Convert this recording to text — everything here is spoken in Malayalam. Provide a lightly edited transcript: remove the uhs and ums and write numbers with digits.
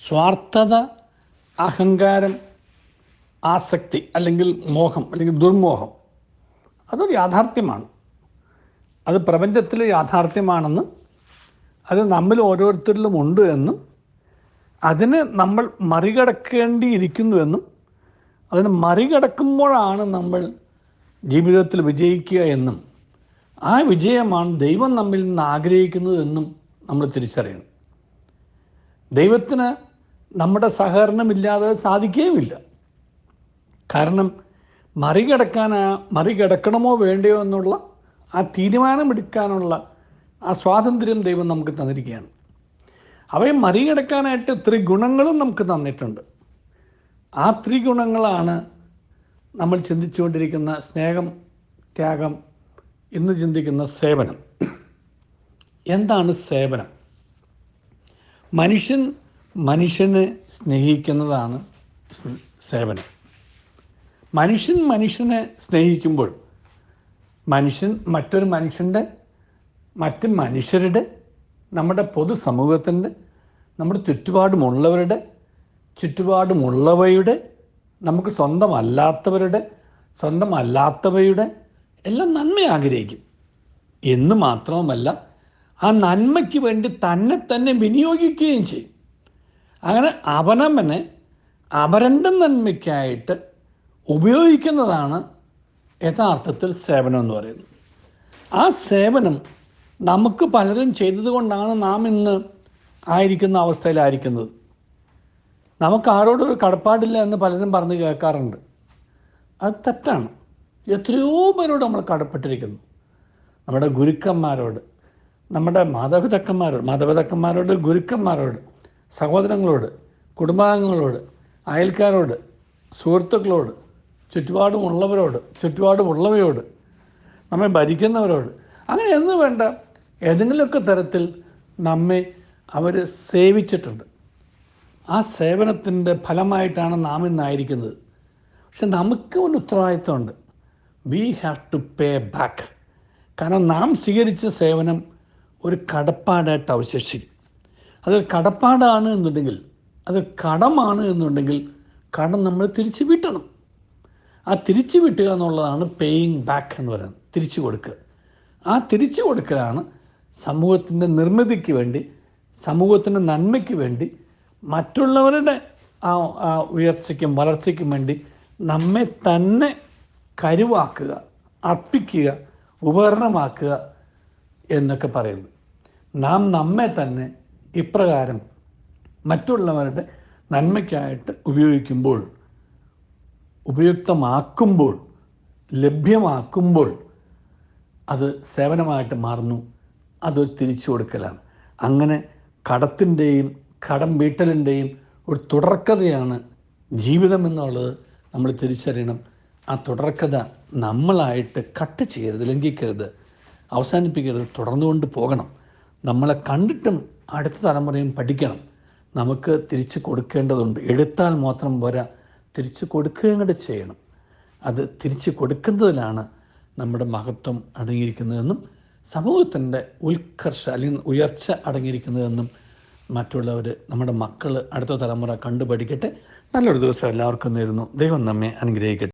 സ്വാർത്ഥത, അഹങ്കാരം, ആസക്തി അല്ലെങ്കിൽ മോഹം അല്ലെങ്കിൽ ദുർമോഹം അതൊരു യാഥാർത്ഥ്യമാണ്. അത് പ്രപഞ്ചത്തിലെ യാഥാർത്ഥ്യമാണെന്നും അത് നമ്മിൽ ഓരോരുത്തരിലും ഉണ്ട് എന്നും അതിനെ നമ്മൾ മറികടക്കേണ്ടിയിരിക്കുന്നുവെന്നും അതിനെ മറികടക്കുമ്പോഴാണ് നമ്മൾ ജീവിതത്തിൽ വിജയിക്കുക എന്നും ആ വിജയമാണ് ദൈവം നമ്മിൽ നിന്ന് ആഗ്രഹിക്കുന്നതെന്നും നമ്മൾ തിരിച്ചറിയണം. ദൈവത്തിന് നമ്മുടെ സഹകരണമില്ലാതെ സാധിക്കുകയുമില്ല. കാരണം മറികടക്കണമോ വേണ്ടയോ എന്നുള്ള ആ തീരുമാനമെടുക്കാനുള്ള ആ സ്വാതന്ത്ര്യം ദൈവം നമുക്ക് തന്നിരിക്കുകയാണ്. അവയെ മറികടക്കാനായിട്ട് ത്രിഗുണങ്ങളും നമുക്ക് തന്നിട്ടുണ്ട്. ആ ത്രിഗുണങ്ങളാണ് നമ്മൾ ചിന്തിച്ചുകൊണ്ടിരിക്കുന്ന സ്നേഹം, ത്യാഗം, ഇന്ന് ചിന്തിക്കുന്ന സേവനം. എന്താണ് സേവനം? മനുഷ്യനെ സ്നേഹിക്കുന്നതാണ് സേവനം. മനുഷ്യനെ സ്നേഹിക്കുമ്പോൾ മറ്റൊരു മനുഷ്യൻ്റെ, മറ്റ് മനുഷ്യരുടെ, നമ്മുടെ പൊതുസമൂഹത്തിൻ്റെ, നമ്മുടെ ചുറ്റുപാടുമുള്ളവയുടെ, നമുക്ക് സ്വന്തമല്ലാത്തവയുടെ എല്ലാം നന്മ ആഗ്രഹിക്കും. എന്ന് മാത്രവുമല്ല, ആ നന്മയ്ക്ക് വേണ്ടി തന്നെ വിനിയോഗിക്കുകയും ചെയ്യും. അങ്ങനെ അവനവനെ അവരൻ്റെ നന്മയ്ക്കായിട്ട് ഉപയോഗിക്കുന്നതാണ് യഥാർത്ഥത്തിൽ സേവനം എന്ന് പറയുന്നത്. ആ സേവനം നമുക്ക് പലരും ചെയ്തതുകൊണ്ടാണ് നാം ഇന്ന് ആയിരിക്കുന്ന അവസ്ഥയിലായിരിക്കുന്നത്. നമുക്ക് ആരോടൊരു കടപ്പാടില്ല എന്ന് പലരും പറഞ്ഞ് കേൾക്കാറുണ്ട്. അത് തെറ്റാണ്. എത്രയോ പേരോട് നമ്മൾ കടപ്പെട്ടിരിക്കുന്നു. നമ്മുടെ ഗുരുക്കന്മാരോട്, നമ്മുടെ മാതാപിതാക്കന്മാരോട്, ഗുരുക്കന്മാരോട്, സഹോദരങ്ങളോട്, കുടുംബാംഗങ്ങളോട്, അയൽക്കാരോട്, സുഹൃത്തുക്കളോട്, ചുറ്റുപാടുമുള്ളവയോട്, നമ്മെ ഭരിക്കുന്നവരോട്, അങ്ങനെ എന്ന് വേണ്ട ഏതെങ്കിലുമൊക്കെ തരത്തിൽ നമ്മെ അവർ സേവിച്ചിട്ടുണ്ട്. ആ സേവനത്തിൻ്റെ ഫലമായിട്ടാണ് നാം ഇന്നായിരിക്കുന്നത്. പക്ഷെ നമുക്ക് ഒരു ഉത്തരവാദിത്വമുണ്ട്. We have to pay back. കാരണം നാം സ്വീകരിച്ച സേവനം ഒരു കടപ്പാടായിട്ട് അവശേഷിക്കും. അത് കടപ്പാടാണ് എന്നുണ്ടെങ്കിൽ, അത് കടമാണ് എന്നുണ്ടെങ്കിൽ കടം നമ്മൾ തിരിച്ചു വീട്ടണം. ആ തിരിച്ചു വീട്ടുക എന്നുള്ളതാണ് പേയിങ് ബാക്ക് എന്ന് പറയുന്നത്, തിരിച്ചു കൊടുക്കുക. ആ തിരിച്ചു കൊടുക്കലാണ് സമൂഹത്തിൻ്റെ നിർമ്മിതിക്ക് വേണ്ടി, സമൂഹത്തിൻ്റെ നന്മയ്ക്ക് വേണ്ടി, മറ്റുള്ളവരുടെ ആ ഉയർച്ചയ്ക്കും വളർച്ചയ്ക്കും വേണ്ടി നമ്മെ തന്നെ കരുവാക്കുക, അർപ്പിക്കുക, ഉപകരണമാക്കുക എന്നൊക്കെ പറയുന്നു. നാം നമ്മെ തന്നെ ഇപ്രകാരം മറ്റുള്ളവരുടെ നന്മയ്ക്കായിട്ട് ഉപയുക്തമാക്കുമ്പോൾ, ലഭ്യമാക്കുമ്പോൾ അത് സേവനമായിട്ട് മാറുന്നു. അതൊരു തിരിച്ചു കൊടുക്കലാണ്. അങ്ങനെ കടത്തിൻ്റെയും കടം വീട്ടലിൻ്റെയും ഒരു തുടർക്കഥയാണ് ജീവിതം എന്നുള്ളത് നമ്മൾ തിരിച്ചറിയണം. ആ തുടർക്കഥ നമ്മളായിട്ട് കട്ട് ചെയ്യരുത്, ലംഘിക്കരുത്, അവസാനിപ്പിക്കരുത്, തുടർന്നുകൊണ്ട് പോകണം. നമ്മളെ കണ്ടിട്ടും അടുത്ത തലമുറയും പഠിക്കണം. നമുക്ക് തിരിച്ചു കൊടുക്കേണ്ടതുണ്ട്. എടുത്താൽ മാത്രം പോരാ, തിരിച്ചു കൊടുക്കുകയും കൂടെ ചെയ്യണം. അത് തിരിച്ചു കൊടുക്കുന്നതിലാണ് നമ്മുടെ മഹത്വം അടങ്ങിയിരിക്കുന്നതെന്നും സമൂഹത്തിൻ്റെ ഉത്കർഷ അല്ലെങ്കിൽ ഉയർച്ച അടങ്ങിയിരിക്കുന്നതെന്നും മറ്റുള്ളവർ, നമ്മുടെ മക്കൾ, അടുത്ത തലമുറ കണ്ടു പഠിക്കട്ടെ. നല്ലൊരു ദിവസം എല്ലാവർക്കും നേരുന്നു. ദൈവം നമ്മെ അനുഗ്രഹിക്കട്ടെ.